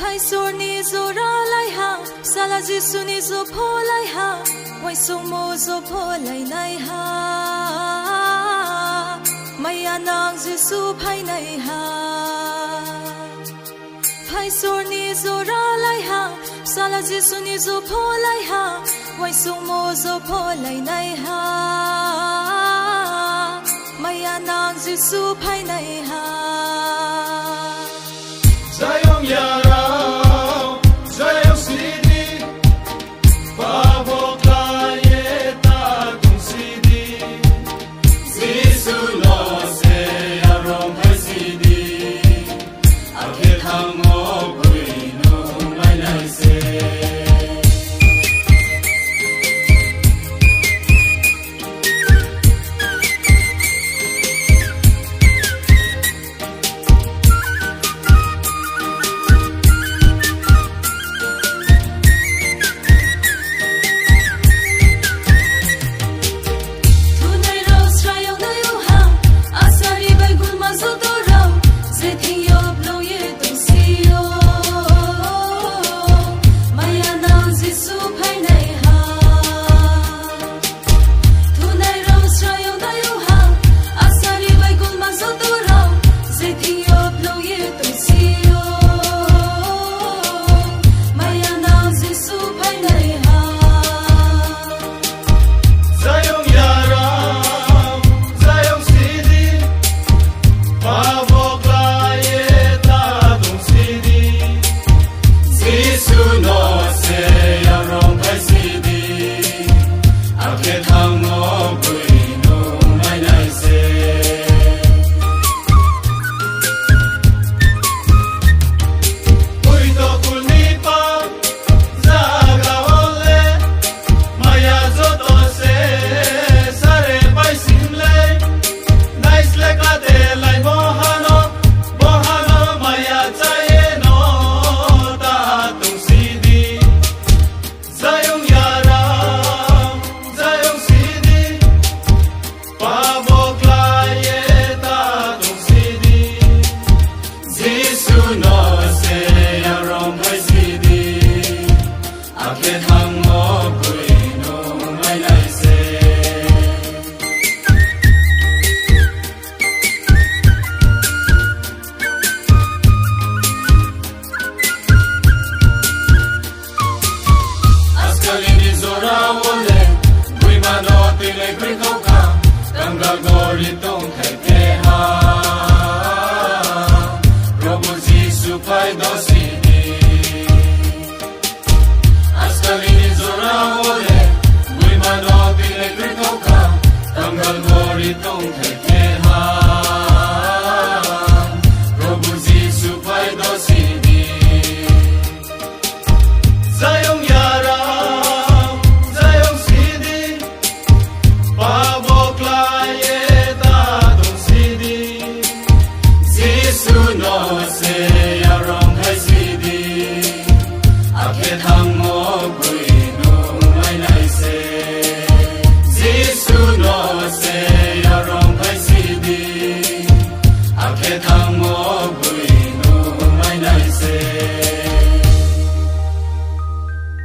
phai sur ni zo ra lai ha sala jisu ni zo pho lai ha wai sung mo zo pho lai nai ha maya nang jisu phai nai ha phai sur ni zo ra lai ha sala jisu ni zo pho lai ha wai sung mo zo pho lai nai ha maya nang jisu phai nai ha Zayong yarao, zayong sidi, pavok layeta kung sidi. Zisu no se arong hai sidi, akit hango puino may naise. Don't take